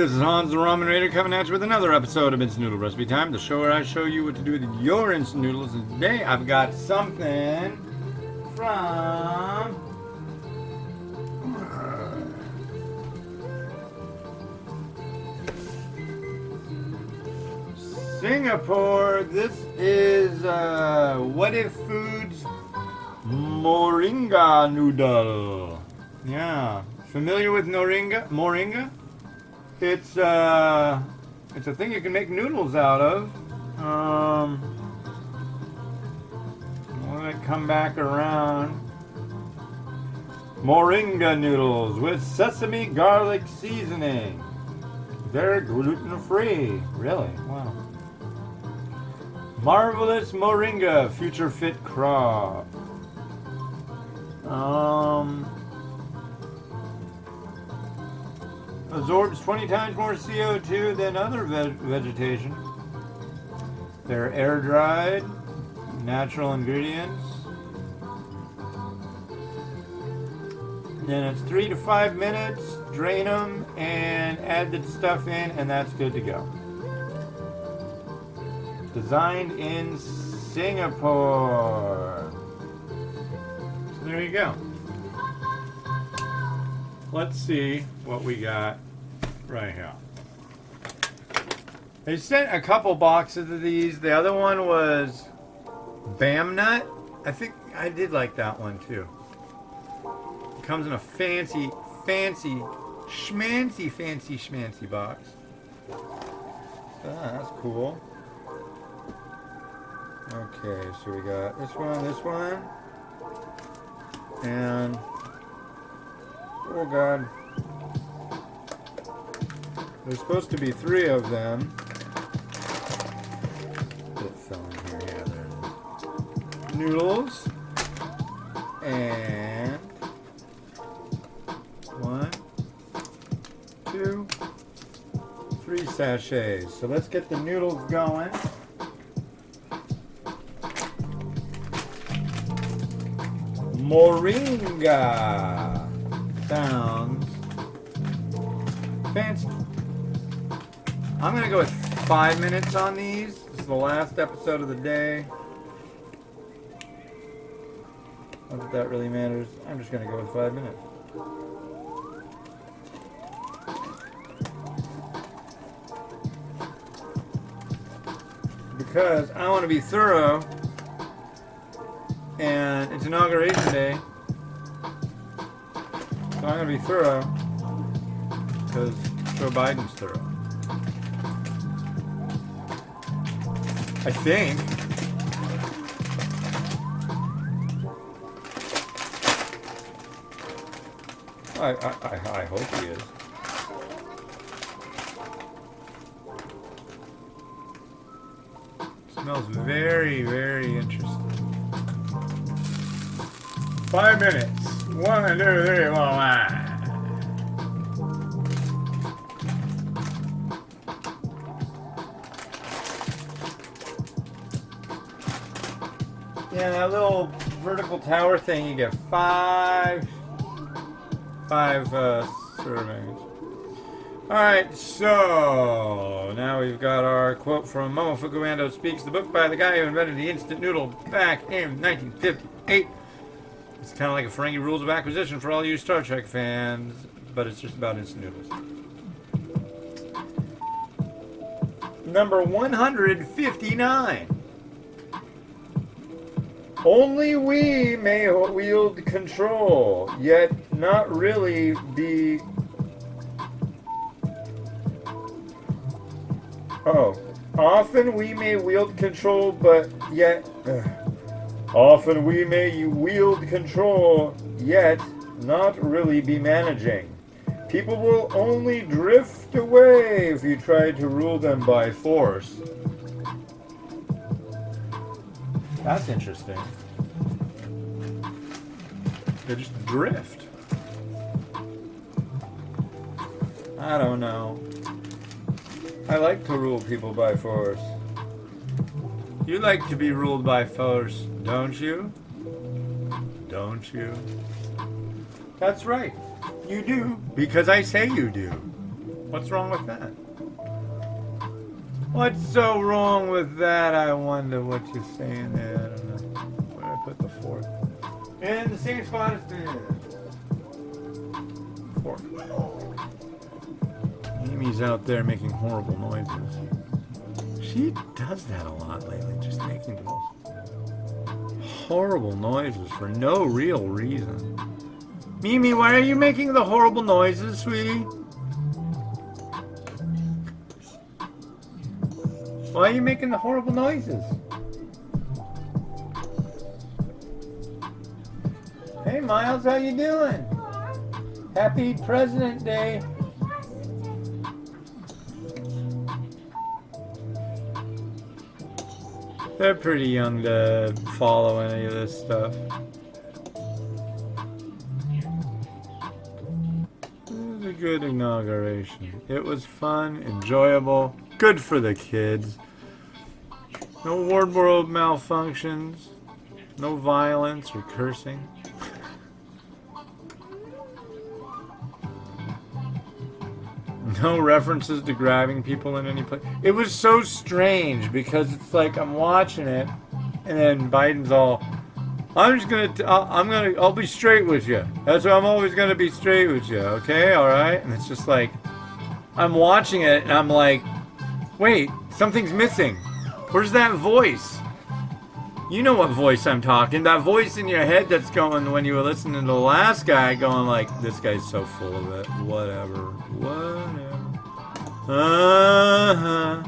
this is Hans the Ramen Raider coming at you with another episode of Instant Noodle Recipe Time, the show where I show you what to do with your instant noodles. And today I've got something from Singapore. This is WhatIf Foods Moringa Noodle. Yeah, familiar with Moringa? It's a thing you can make noodles out of. Let it come back around. Moringa noodles with sesame garlic seasoning. They're gluten-free. Really? Wow. Marvelous Moringa Future Fit Crop. Absorbs 20 times more CO2 than other vegetation. They're air-dried, natural ingredients. Then it's 3 to 5 minutes, drain them, and add the stuff in, and that's good to go. Designed in Singapore. So there you go. Let's see what we got right here. They sent a couple boxes of these. The other one was Bam Nut. I think I did like that one too. It comes in a fancy schmancy box. That's cool. Okay, so we got this one, and oh god, there's supposed to be 3 of them. It fell in here, yeah, there it is. Noodles, and 1, 2, 3 sachets. So let's get the noodles going. Moringa sounds fancy. I'm gonna go with 5 minutes on these. This is the last episode of the day. Not that that really matters. I'm just gonna go with 5 minutes. Because I want to be thorough. And it's Inauguration Day, so I'm going to be thorough, because Joe Biden's thorough. I think. I hope he is. Smells very, very interesting. 5 minutes. 1, 2, 3, 4, 5. Yeah, that little vertical tower thing, you get 5 servings. Alright, so now we've got our quote from Momo Fukuando Speaks, the book by the guy who invented the instant noodle back in 1958. It's kind of like a Ferengi Rules of Acquisition for all you Star Trek fans, but it's just about instant noodles. Number 159. Only we may wield control, yet not really be... Often we may wield control, but yet... Often we may wield control, yet not really be managing. People will only drift away if you try to rule them by force. That's interesting. They just drift. I don't know. I like to rule people by force. You like to be ruled by force, don't you? Don't you? That's right. You do, because I say you do. What's wrong with that? What's so wrong with that? I wonder what you're saying there. I don't know. Where did I put the fork? In the same spot as the fork. Amy's out there making horrible noises. She does that a lot lately, just making those horrible noises for no real reason. Mimi, why are you making the horrible noises, sweetie? Why are you making the horrible noises? Hey, Miles, how you doing? Happy President Day. They're pretty young to follow any of this stuff. It was a good inauguration. It was fun, enjoyable, good for the kids. No wardrobe malfunctions, no violence or cursing. No references to grabbing people in any place. It was so strange because it's like I'm watching it, and then Biden's all, I'll be straight with you. That's why I'm always gonna be straight with you. Okay, all right. And it's just like I'm watching it, and I'm like, wait, something's missing. Where's that voice? You know what voice I'm talking. That voice in your head that's going when you were listening to the last guy going like, this guy's so full of it. Whatever. Uh-huh.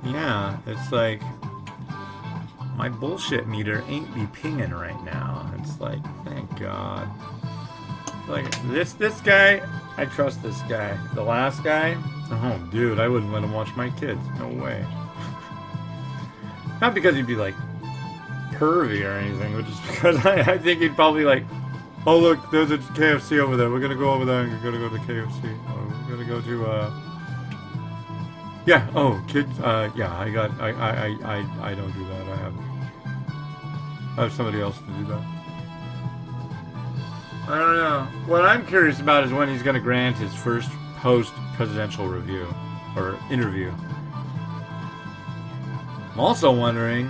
Yeah, it's like my bullshit meter ain't be pinging right now. It's like, thank God. Like this guy, I trust this guy. The last guy, oh dude, I wouldn't let him watch my kids. No way. Not because he'd be like pervy or anything, but just because I think he'd probably like, oh look, there's a KFC over there. We're gonna go over there and we're gonna go to the KFC. We're gonna go to yeah. Oh, kids. Yeah. I don't do that. I have somebody else to do that. I don't know. What I'm curious about is when he's gonna grant his first post-presidential review or interview. I'm also wondering,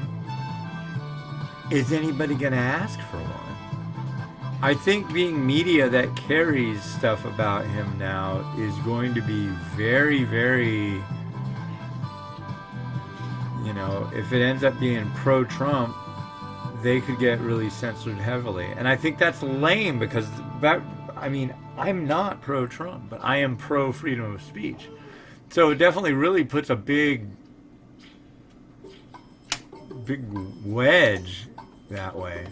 is anybody gonna ask for one? I think being media that carries stuff about him now is going to be very, very, you know, if it ends up being pro-Trump, they could get really censored heavily. And I think that's lame because that, I mean, I'm not pro-Trump, but I am pro-freedom of speech. So it definitely really puts a big wedge that way.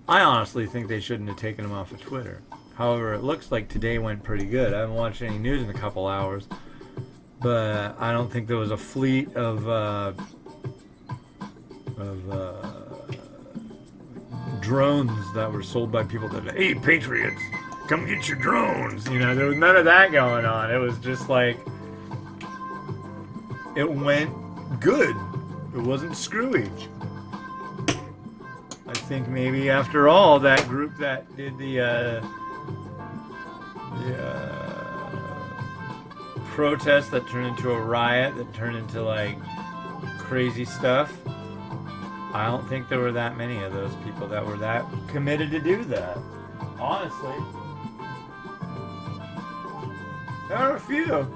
I honestly think they shouldn't have taken him off of Twitter. However, it looks like today went pretty good. I haven't watched any news in a couple hours, but I don't think there was a fleet of drones that were sold by people that, hey, Patriots, come get your drones. You know, there was none of that going on. It was just like, it went good. It wasn't screwy. I think maybe after all, that group that did the protest that turned into a riot, that turned into like crazy stuff, I don't think there were that many of those people that were that committed to do that. Honestly. There are a few.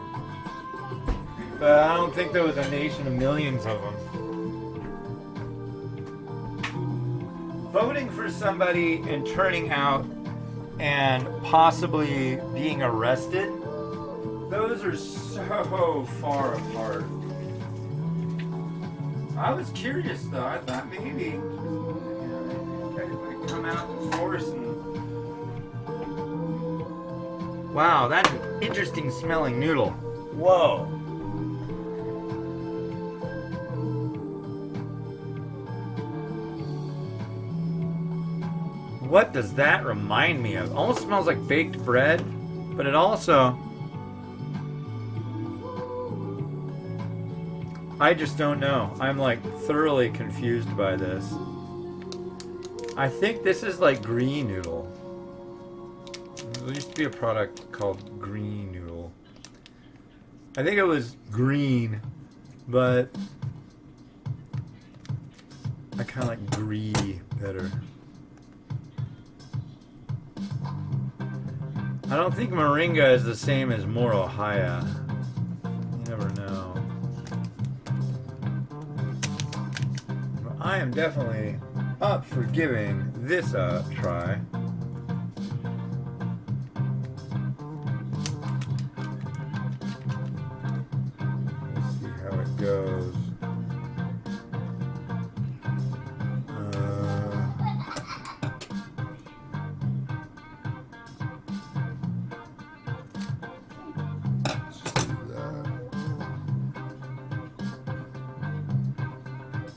But I don't think there was a nation of millions of them. Voting for somebody and turning out and possibly being arrested, those are so far apart. I was curious though. I thought maybe, you know, they would come out in force and... Wow, that's an interesting smelling noodle. Whoa. What does that remind me of? Almost smells like baked bread, but it also... I just don't know. I'm like thoroughly confused by this. I think this is like green noodle. At least be a product called Green Noodle. I think it was green, but I kind of like Gree better. I don't think Moringa is the same as Morohaya. You never know. But I am definitely up for giving this a try. Let's see how it goes.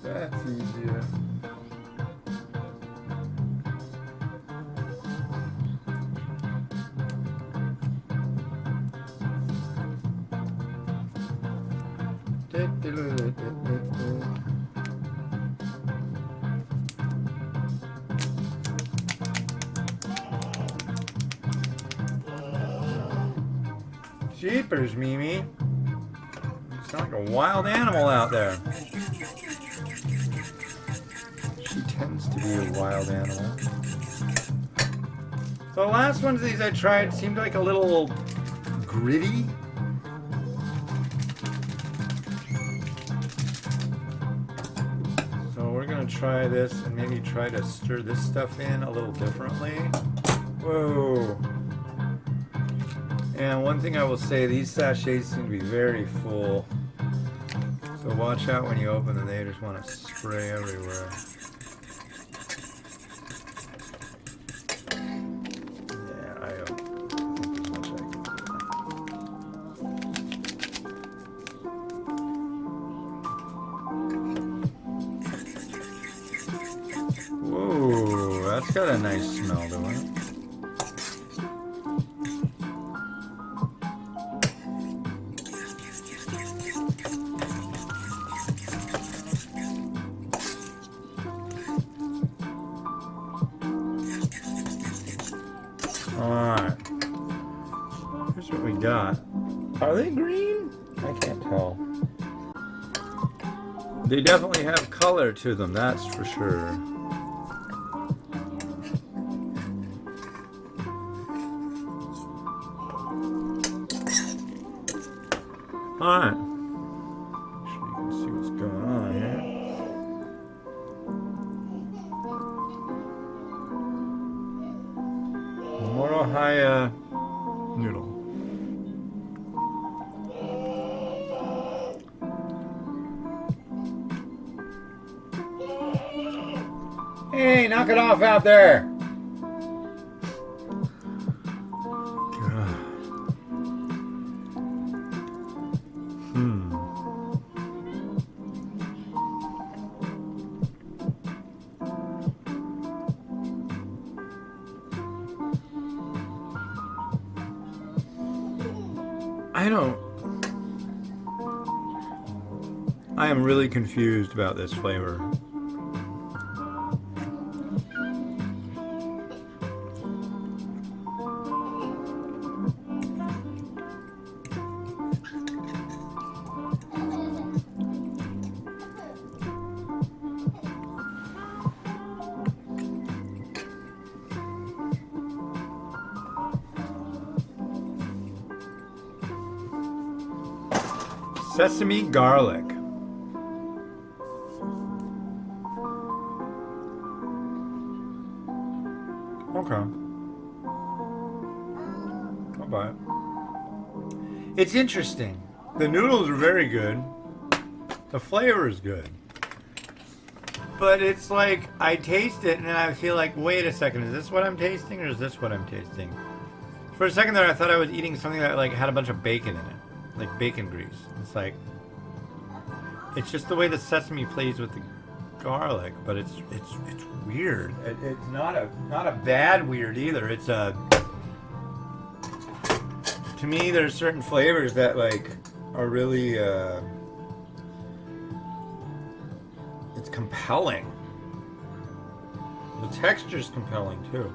That's easier. Jeepers, Mimi. You sound like a wild animal out there. She tends to be a wild animal. The last ones of these I tried seemed like a little gritty. So we're gonna try this and maybe try to stir this stuff in a little differently. Whoa. And one thing I will say, these sachets seem to be very full. So watch out when you open them, they just want to spray everywhere. Yeah, I don't think there's much I can do. Whoa, that's got a nice smell to it. Alright. Here's what we got. Are they green? I can't tell. They definitely have color to them, that's for sure. Alright. Make sure you can see what's going on here. Morohaya noodle. Hey, knock it off out there. I am really confused about this flavor. Sesame garlic. Okay. I'll buy it. It's interesting. The noodles are very good. The flavor is good. But it's like, I taste it and then I feel like, wait a second, is this what I'm tasting or is this what I'm tasting? For a second there, I thought I was eating something that like had a bunch of bacon in it. Like bacon grease. It's like, it's just the way the sesame plays with the garlic, but it's weird. It's not a bad weird either. It's a, to me there's certain flavors that like are really it's compelling. The texture's compelling too.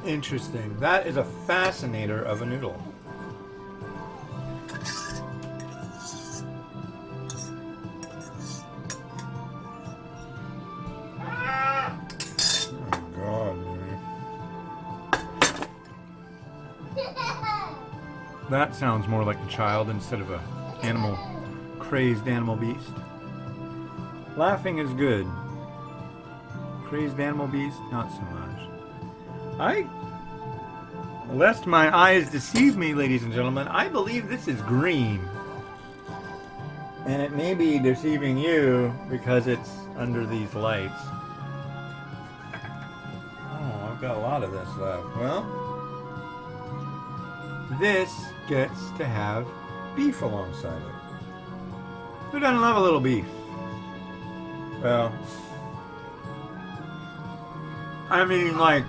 Interesting. That is a fascinator of a noodle. That sounds more like a child instead of a crazed animal beast. Laughing is good. Crazed animal beast, not so much. Lest my eyes deceive me, ladies and gentlemen, I believe this is green. And it may be deceiving you because it's under these lights. Oh, I've got a lot of this left. Well, this gets to have beef alongside it. Who doesn't love a little beef? Well, I mean, like,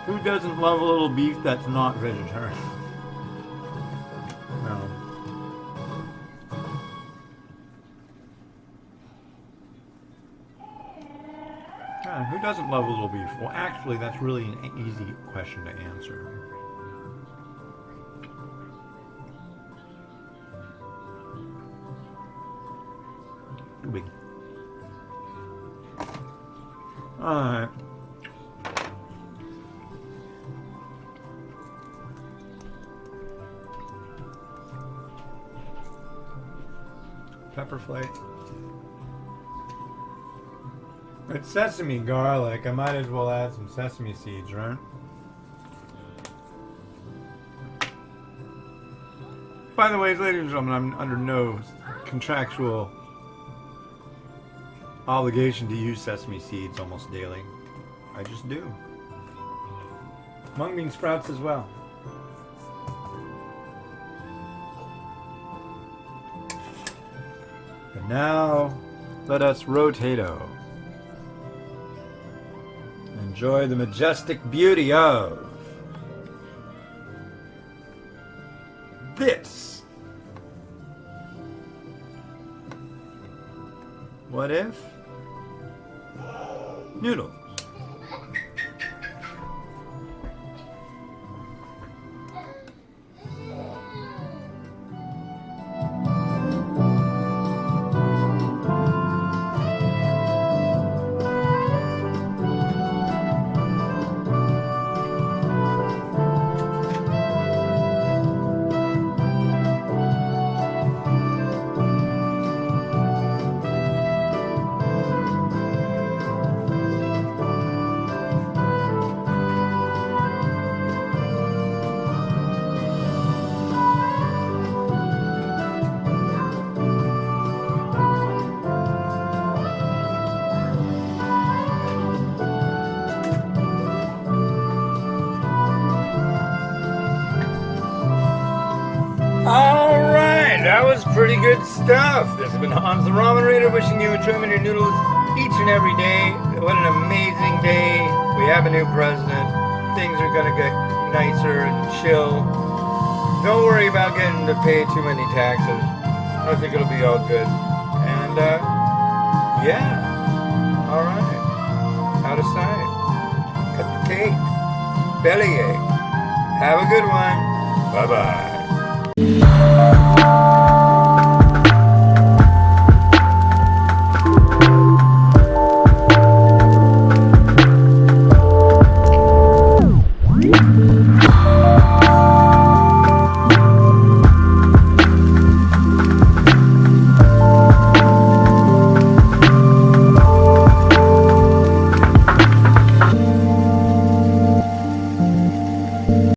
who doesn't love a little beef that's not vegetarian? No. Yeah, who doesn't love a little beef? Well, actually, that's really an easy question to answer. Too big. Alright. Pepper flake. It's sesame garlic. I might as well add some sesame seeds, right? By the way, ladies and gentlemen, I'm under no contractual obligation to use sesame seeds almost daily. I just do. Mung bean sprouts as well. And now, let us rotato. Enjoy the majestic beauty of this. What if? Noodle. Alright, that was pretty good stuff. This has been Hans the Ramen Reader wishing you enjoyment of your noodles each and every day. What an amazing day. We have a new president. Things are going to get nicer and chill. Don't worry about getting to pay too many taxes. I think it'll be all good. And, yeah. Alright. Out of sight. Cut the cake. Bellyache. Have a good one. Bye-bye.